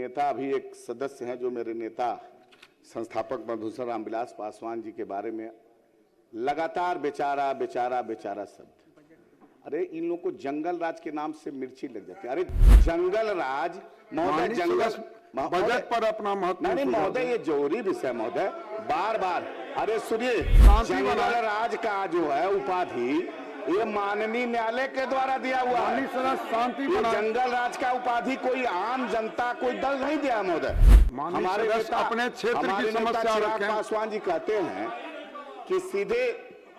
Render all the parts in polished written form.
नेता अभी एक सदस्य हैं जो मेरे नेता संस्थापक मधुसूदन रामविलास पासवान जी के बारे में लगातार बेचारा बेचारा बेचारा शब्द। अरे इन लोगों को जंगल राज के नाम से मिर्ची लग जाती है। अरे जंगल राज महोदय, जंगल बजट पर अपना महत्व नहीं महोदय, ये जरूरी विषय महोदय, बार बार। अरे सुनिए, जंगल राज का जो है उपाधि ये माननीय न्यायालय के द्वारा दिया हुआ है। शांति जंगल राज का उपाधि कोई आम जनता कोई दल नहीं दिया महोदय। हमारे अपने क्षेत्र की समस्या रखें। पासवान जी कहते हैं कि सीधे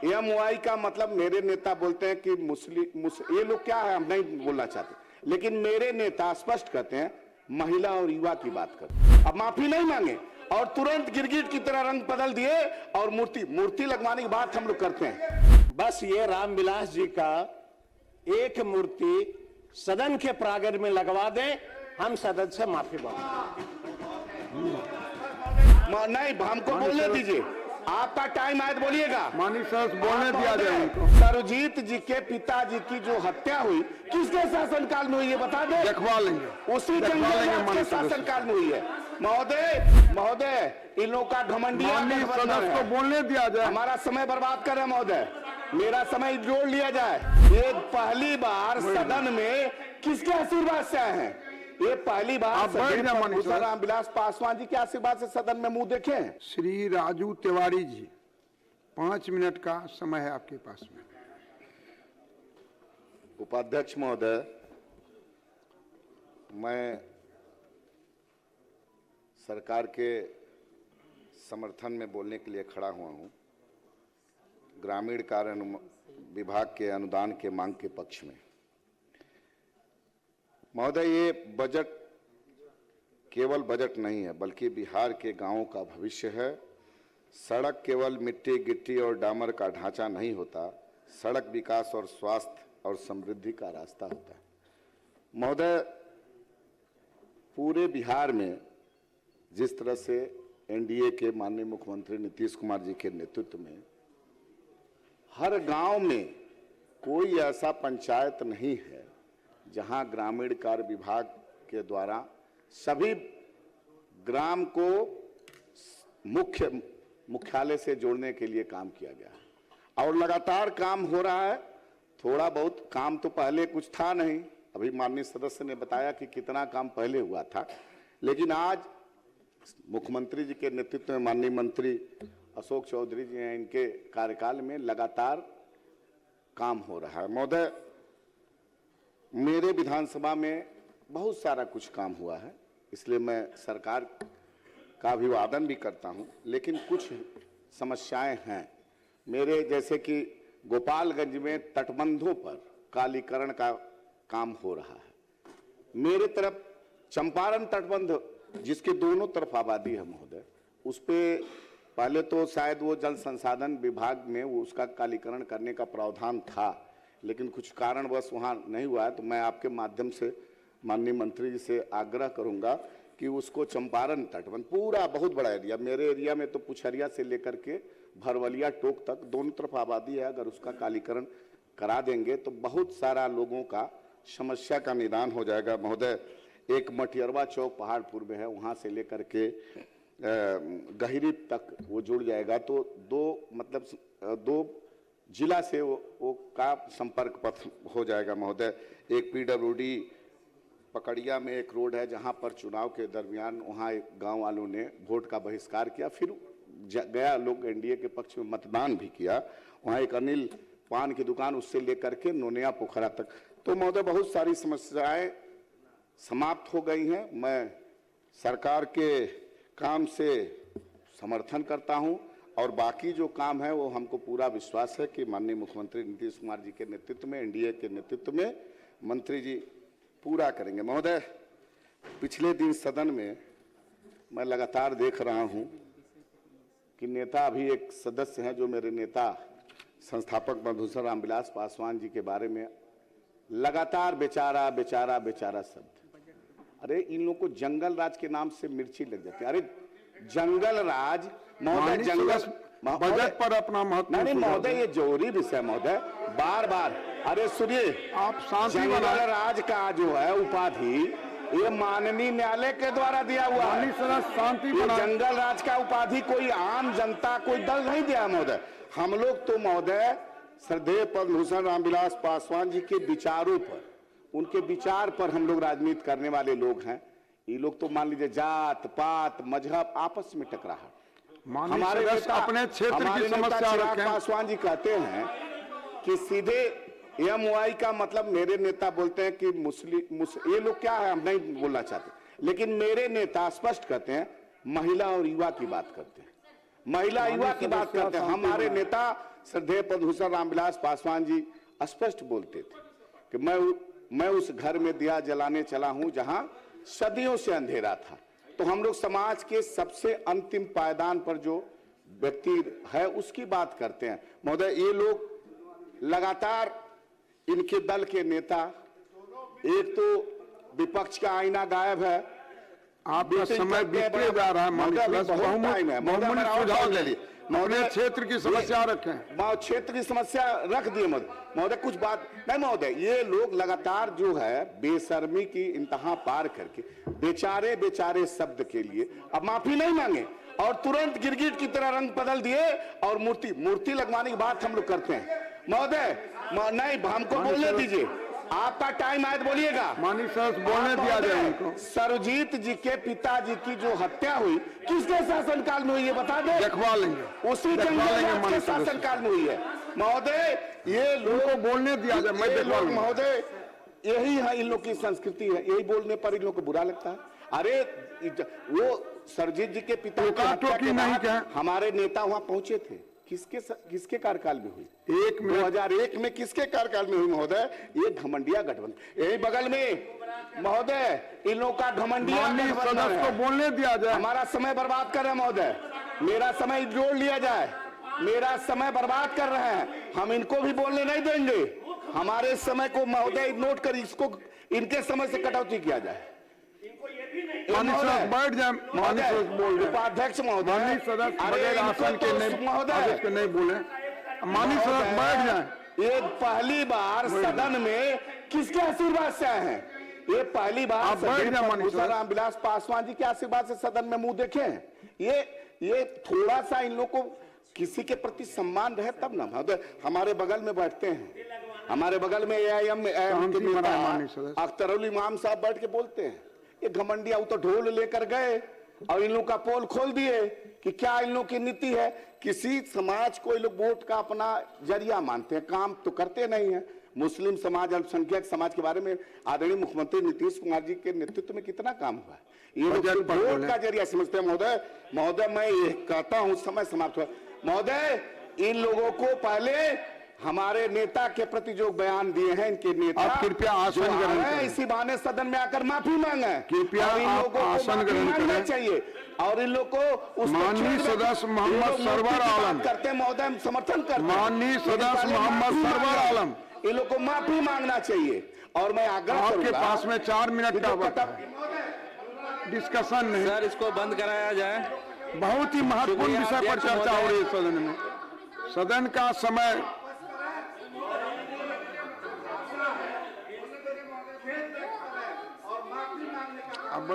एमओआई का मतलब, मेरे नेता बोलते हैं कि मुस्लिम ये लोग क्या है, हम नहीं बोलना चाहते, लेकिन मेरे नेता स्पष्ट कहते हैं महिला और युवा की बात करते। अब माफी नहीं मांगे और तुरंत गिरगिट की तरह रंग बदल दिए और मूर्ति लगवाने की बात हम लोग करते हैं। बस ये रामविलास जी का एक मूर्ति सदन के प्रांगण में लगवा दें, हम सदन से माफी मांगेंगे। नहीं, हमको बोलने दीजिए, आपका टाइम आए तो बोलिएगा। माननीय सर बोलने दिया जाए। सरजीत जी के पिताजी की जो हत्या हुई किसके शासनकाल में हुई है बता दे। देखवा लेंगे, उसी जंगल के शासनकाल में हुई है महोदय। इन लोगों का घमंडी को बोलने दिया जाए। हमारा समय बर्बाद कर रहे हैं महोदय, मेरा समय जोड़ लिया जाए। ये पहली बार सदन में किसके आशीर्वाद से आए हैं? ये पहली बार रामविलास पासवान जी के आशीर्वाद से सदन में मुंह देखे हैं। श्री राजू तिवारी जी, 5 मिनट का समय है आपके पास में। उपाध्यक्ष महोदय, मैं सरकार के समर्थन में बोलने के लिए खड़ा हुआ हूं। ग्रामीण कार्य विभाग के अनुदान के मांग के पक्ष में। महोदय, ये बजट केवल बजट नहीं है, बल्कि बिहार के गांवों का भविष्य है। सड़क केवल मिट्टी गिट्टी और डामर का ढांचा नहीं होता, सड़क विकास और स्वास्थ्य और समृद्धि का रास्ता होता है। महोदय, पूरे बिहार में जिस तरह से एनडीए के माननीय मुख्यमंत्री नीतीश कुमार जी के नेतृत्व में हर गांव में कोई ऐसा पंचायत नहीं है जहां ग्रामीण कार्य विभाग के द्वारा सभी ग्राम को मुख्यालय से जोड़ने के लिए काम किया गया है और लगातार काम हो रहा है। थोड़ा बहुत काम तो पहले कुछ था नहीं, अभी माननीय सदस्य ने बताया कि कितना काम पहले हुआ था, लेकिन आज मुख्यमंत्री जी के नेतृत्व में माननीय मंत्री अशोक चौधरी जी हैं, इनके कार्यकाल में लगातार काम हो रहा है। महोदय, मेरे विधानसभा में बहुत सारा कुछ काम हुआ है, इसलिए मैं सरकार का अभिवादन भी करता हूं, लेकिन कुछ समस्याएं हैं मेरे, जैसे कि गोपालगंज में तटबंधों पर कालीकरण का काम हो रहा है। मेरे तरफ चंपारण तटबंध जिसके दोनों तरफ आबादी है महोदय, उस पे पहले तो शायद वो जल संसाधन विभाग में वो उसका कालीकरण करने का प्रावधान था, लेकिन कुछ कारणवश वहाँ नहीं हुआ है। तो मैं आपके माध्यम से माननीय मंत्री जी से आग्रह करूंगा कि उसको चंपारण तटबंध, पूरा बहुत बड़ा एरिया, मेरे एरिया में तो पुछरिया से लेकर के भरवलिया टोक तक दोनों तरफ आबादी है, अगर उसका कालीकरण करा देंगे तो बहुत सारा लोगों का समस्या का निदान हो जाएगा। महोदय, एक मटियरवा चौक पहाड़पुर में है, वहाँ से लेकर के गहिरी तक वो जुड़ जाएगा, तो दो जिला से वो का संपर्क पथ हो जाएगा। महोदय, एक पीडब्ल्यूडी पकड़िया में एक रोड है जहां पर चुनाव के दरमियान वहां एक गांव वालों ने वोट का बहिष्कार किया, फिर गया लोग एनडीए के पक्ष में मतदान भी किया। वहां एक अनिल पान की दुकान, उससे लेकर के नोनिया पोखरा तक। तो महोदय, बहुत सारी समस्याएं समाप्त हो गई हैं। मैं सरकार के काम से समर्थन करता हूं और बाकी जो काम है वो हमको पूरा विश्वास है कि माननीय मुख्यमंत्री नीतीश कुमार जी के नेतृत्व में, एनडीए के नेतृत्व में मंत्री जी पूरा करेंगे। महोदय, पिछले दिन सदन में मैं लगातार देख रहा हूं कि नेता अभी एक सदस्य हैं जो मेरे नेता संस्थापक मधुसूदन रामविलास पासवान जी के बारे में लगातार बेचारा बेचारा बेचारा शब्द। अरे इन लोगों को जंगल राज के नाम से मिर्ची लग जाती है। अरे जंगल राज महोदय, जंगल बजट पर अपना महत्व नहीं महोदय, ये जरूरी विषय महोदय, बार बार। अरे सुनिए, आप शांति जंगल राज का जो है उपाधि ये माननीय न्यायालय के द्वारा दिया हुआ है। माननीय सदस्य शांति ये बनाए। जंगल राज का उपाधि कोई आम जनता कोई दल नहीं दिया महोदय। हम लोग तो महोदय श्रद्धेय पद्म भूषण रामविलास पासवान जी के विचारों पर, उनके विचार पर हम लोग राजनीति करने वाले लोग हैं। ये लोग तो मान लीजिए जात पात मजहब आपस में टकराहट। माननीय सदस्य अपने क्षेत्र की समस्या चिराग रखें। पासवान जी कहते हैं कि सीधे एमवाई का मतलब, मेरे नेता बोलते हैं कि ये लोग क्या है हम नहीं बोलना चाहते, लेकिन मेरे नेता स्पष्ट कहते हैं महिला और युवा की बात करते हैं, महिला युवा की बात करते हैं। हमारे नेता श्रद्धेय पद्म भूषण रामविलास पासवान जी स्पष्ट बोलते थे कि मैं उस घर में दिया जलाने चला हूं जहां सदियों से अंधेरा था। तो हम लोग समाज के सबसे अंतिम पायदान पर जो व्यक्ति है उसकी बात करते हैं महोदय। ये लोग लगातार, इनके दल के नेता, एक तो विपक्ष का आईना गायब है, आपका समय बीतते जा रहा है। माननीय सदस्य बहुमूल्य सुझाव ले लिए, अपने क्षेत्र की समस्या रखें। क्षेत्र की समस्या रख दिए महोदय। कुछ बात नहीं महोदय, ये लोग लगातार जो है बेशर्मी की इंतहा पार करके बेचारे बेचारे शब्द के लिए अब माफी नहीं मांगे और तुरंत गिरगिट की तरह रंग बदल दिए और मूर्ति लगवाने की बात हम लोग करते हैं महोदय। नहीं, हमको बोलने दीजिए, आपका टाइम आए तो बोलिएगा। माननीय सदस्य बोलने दिया जाए उनको। सरजीत जी के पिताजी की जो हत्या हुई किसके शासनकाल में हुई है बता दे, देखवा लेंगे, उसी जंगल के शासनकाल में हुई है महोदय। ये लोग बोलने दिया जाए, मैं देखवा लूंगा महोदय। यही है इन लोग की संस्कृति है, यही बोलने पर इन लोग को बुरा लगता है। अरे वो सरजीत जी के पिता की हत्या के बाद हमारे नेता वहां पहुंचे थे, किसके कार्यकाल में हुई? 2001 में किसके कार्यकाल में हुई महोदय? ये घमंडिया गठबंधन। यही बगल में महोदय इन लोगों का घमंडिया गठबंधन को बोलने दिया जाए। हमारा समय बर्बाद कर रहे हैं महोदय, मेरा समय जोड़ लिया जाए, मेरा समय बर्बाद कर रहे हैं, हम इनको भी बोलने नहीं देंगे। हमारे समय को महोदय नोट कर, इसको इनके समय से कटौती किया जाए। बैठ जाए उपाध्यक्ष महोदय, माननीय सदस्य बगैर आसन के नहीं बोले। माननीय सदस्य बैठ जाए। ये पहली बार सदन में किसके आशीर्वाद से आए हैं? ये पहली बार रामविलास पासवान जी के आशीर्वाद से सदन में मुंह देखे हैं। ये थोड़ा सा इन लोग को किसी के प्रति सम्मान रहे तब ना महोदय। हमारे बगल में बैठते हैं, हमारे बगल में AIM अख्तर उल इमाम साहब बैठ के बोलते हैं। ये घमंडिया तो ढोल लेकर गए और इन लोग का पोल खोल दिए कि क्या इन लोग की नीति है। किसी समाज को ये लोग वोट का अपना जरिया मानते हैं, काम तो करते नहीं है। मुस्लिम समाज, अल्पसंख्यक समाज के बारे में आदरणीय मुख्यमंत्री नीतीश कुमार जी के नेतृत्व में कितना काम हुआ है। ये लोग वोट का जरिया समझते हैं महोदय। मैं ये कहता हूं, समय समाप्त हुआ महोदय। इन लोगों को पहले हमारे नेता के प्रति जो बयान दिए हैं इनके नेता, आप कृपया आसन ग्रहण करें। इसी बहाने सदन में आकर माफी मांगे। कृपया इन लोगों को आसन ग्रहण करें चाहिए और इन लोग को माननीय सदस्य मोहम्मद सरवर आलम करते महोदय, समर्थन करते। माननीय सदस्य मोहम्मद सरवर आलम, इन लोग को माफी मांगना चाहिए। और मैं आग्रह आपके पास में 4 मिनट का वक्त, डिस्कशन नहीं सर, इसको बंद कराया जाए। बहुत ही महत्वपूर्ण विषय पर चर्चा हो रही है सदन में। सदन का समय अब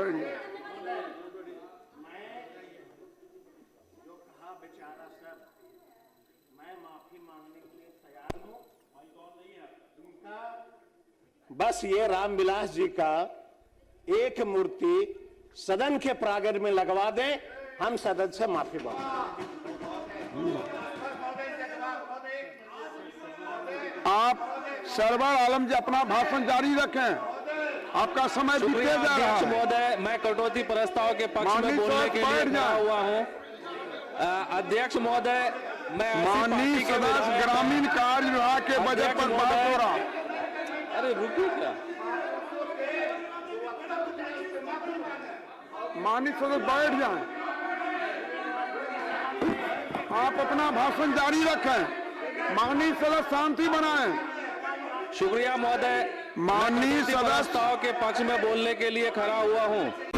बस ये रामविलास जी का एक मूर्ति सदन के प्रांगण में लगवा दें, हम सदन से माफी मांगें। आप सरवर आलम जी अपना भाषण जारी रखें, आपका समय बीते जा रहा अध्यक्ष है। महोदय, मैं कटौती प्रस्ताव के पक्ष में बोलने के लिए खड़ा हुआ हूं। अध्यक्ष महोदय, मैं माननीय सदस्य ग्रामीण कार्य विभाग के बजट पर बात हो रहा। अरे रुकिए क्या, माननीय सदस्य बैठ जाएं, आप अपना भाषण जारी रखें। माननीय सदस्य शांति बनाएं। शुक्रिया महोदय, माननीय सदस्य प्रस्ताव के पक्ष में बोलने के लिए खड़ा हुआ हूं।